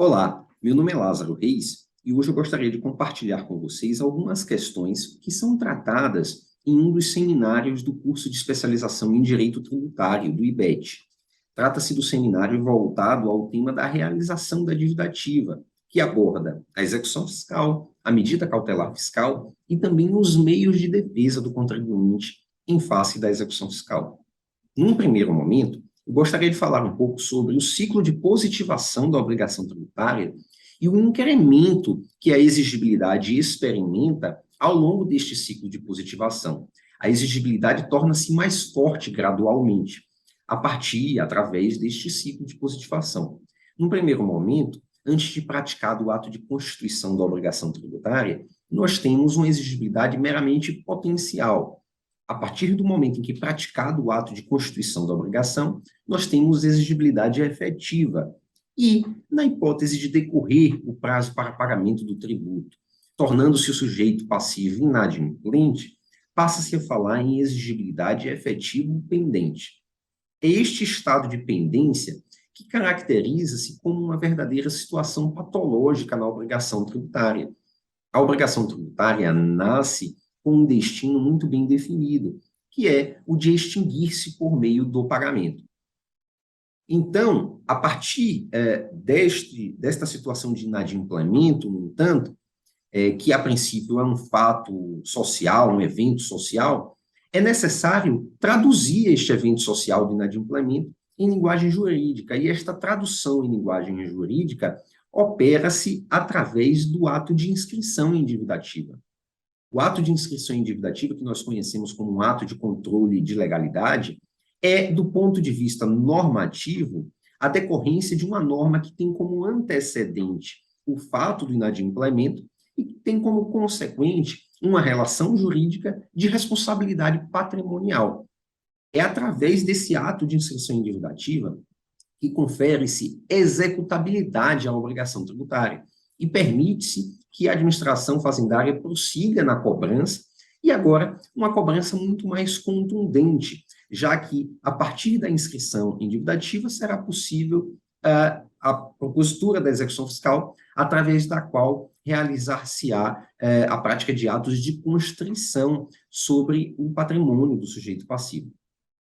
Olá, meu nome é Lázaro Reis e hoje eu gostaria de compartilhar com vocês algumas questões que são tratadas em um dos seminários do curso de especialização em Direito Tributário, do IBET. Trata-se do seminário voltado ao tema da realização da dívida ativa, que aborda a execução fiscal, a medida cautelar fiscal e também os meios de defesa do contribuinte em face da execução fiscal. Num primeiro momento, eu gostaria de falar um pouco sobre o ciclo de positivação da obrigação tributária e o incremento que a exigibilidade experimenta ao longo deste ciclo de positivação. A exigibilidade torna-se mais forte gradualmente, a partir e através deste ciclo de positivação. Num primeiro momento, antes de praticado o ato de constituição da obrigação tributária, nós temos uma exigibilidade meramente potencial. A partir do momento em que praticado o ato de constituição da obrigação, nós temos exigibilidade efetiva. E, na hipótese de decorrer o prazo para pagamento do tributo, tornando-se o sujeito passivo inadimplente, passa-se a falar em exigibilidade efetivo pendente. É este estado de pendência que caracteriza-se como uma verdadeira situação patológica na obrigação tributária. A obrigação tributária nasce com um destino muito bem definido, que é o de extinguir-se por meio do pagamento. Então, a partir desta situação de inadimplemento, no entanto, que a princípio é um fato social, um evento social, é necessário traduzir este evento social de inadimplemento em linguagem jurídica, e esta tradução em linguagem jurídica opera-se através do ato de inscrição em dívida ativa. O ato de inscrição em dívida ativa, que nós conhecemos como um ato de controle de legalidade, é, do ponto de vista normativo, a decorrência de uma norma que tem como antecedente o fato do inadimplemento e que tem como consequente uma relação jurídica de responsabilidade patrimonial. É através desse ato de inscrição em dívida ativa que confere-se executabilidade à obrigação tributária e permite-se que a administração fazendária prossiga na cobrança, e agora uma cobrança muito mais contundente, já que, a partir da inscrição em dívida ativa, será possível a propositura da execução fiscal, através da qual realizar-se-á a prática de atos de constrição sobre o patrimônio do sujeito passivo.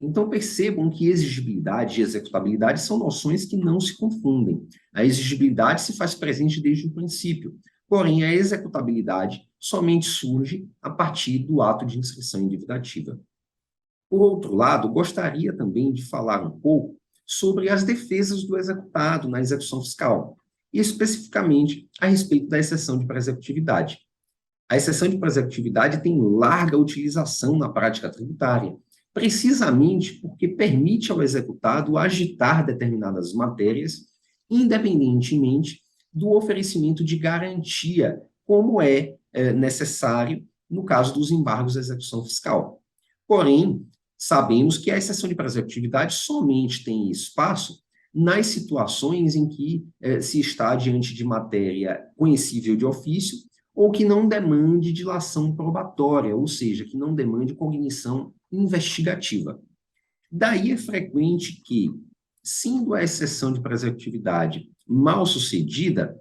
Então, percebam que exigibilidade e executabilidade são noções que não se confundem. A exigibilidade se faz presente desde o princípio, porém, a executabilidade somente surge a partir do ato de inscrição em dívida ativa. Por outro lado, gostaria também de falar um pouco sobre as defesas do executado na execução fiscal, e especificamente a respeito da exceção de presecutividade. A exceção de presecutividade tem larga utilização na prática tributária, precisamente porque permite ao executado agitar determinadas matérias, independentemente do oferecimento de garantia, como é necessário no caso dos embargos à execução fiscal. Porém, sabemos que a exceção de presecutividade somente tem espaço nas situações em que se está diante de matéria conhecível de ofício ou que não demande dilação probatória, ou seja, que não demande cognição investigativa. Daí é frequente que, sendo a exceção de presecutividade mal sucedida,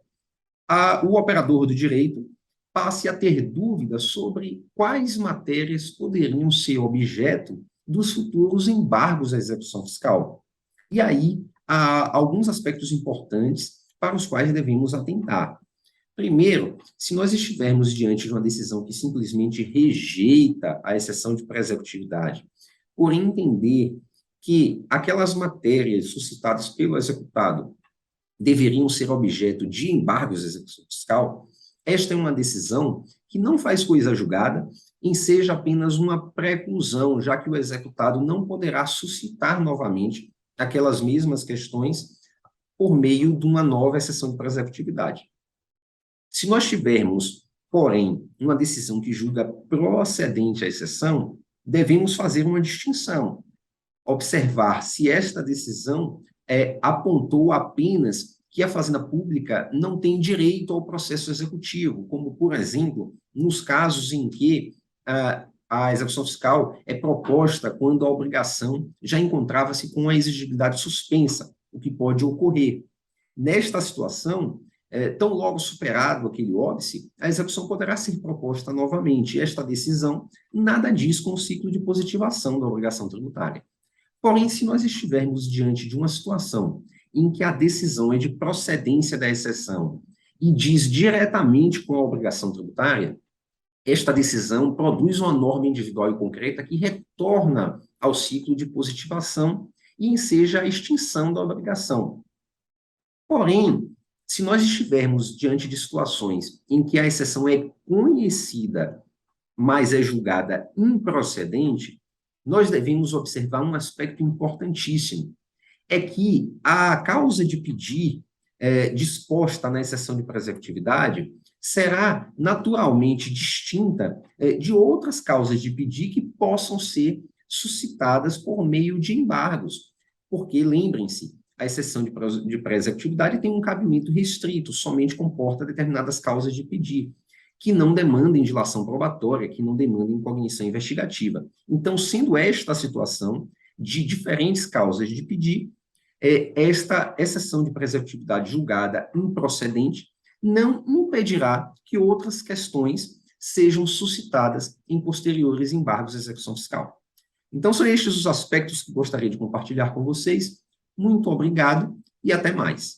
o operador do direito passe a ter dúvidas sobre quais matérias poderiam ser objeto dos futuros embargos à execução fiscal. E aí há alguns aspectos importantes para os quais devemos atentar. Primeiro, se nós estivermos diante de uma decisão que simplesmente rejeita a exceção de presecutividade, por entender que aquelas matérias suscitadas pelo executado deveriam ser objeto de embargos à execução fiscal, esta é uma decisão que não faz coisa julgada em seja apenas uma preclusão, já que o executado não poderá suscitar novamente aquelas mesmas questões por meio de uma nova exceção de presecutividade. Se nós tivermos, porém, uma decisão que julga procedente a exceção, devemos fazer uma distinção, observar se esta decisão apontou apenas que a Fazenda Pública não tem direito ao processo executivo, como, por exemplo, nos casos em que a execução fiscal é proposta quando a obrigação já encontrava-se com a exigibilidade suspensa, o que pode ocorrer. Nesta situação, tão logo superado aquele óbice, a execução poderá ser proposta novamente. Esta decisão nada diz com o ciclo de positivação da obrigação tributária. Porém, se nós estivermos diante de uma situação em que a decisão é de procedência da exceção e diz diretamente com a obrigação tributária, esta decisão produz uma norma individual e concreta que retorna ao ciclo de positivação e enseja a extinção da obrigação. Porém, se nós estivermos diante de situações em que a exceção é conhecida, mas é julgada improcedente, nós devemos observar um aspecto importantíssimo, é que a causa de pedir disposta na exceção de presectividade será naturalmente distinta de outras causas de pedir que possam ser suscitadas por meio de embargos. Porque, lembrem-se, a exceção de presectividade tem um cabimento restrito, somente comporta determinadas causas de pedir, que não demandem dilação probatória, que não demandem cognição investigativa. Então, sendo esta a situação de diferentes causas de pedir, esta exceção de prescritividade julgada improcedente não impedirá que outras questões sejam suscitadas em posteriores embargos de execução fiscal. Então, são estes os aspectos que gostaria de compartilhar com vocês. Muito obrigado e até mais.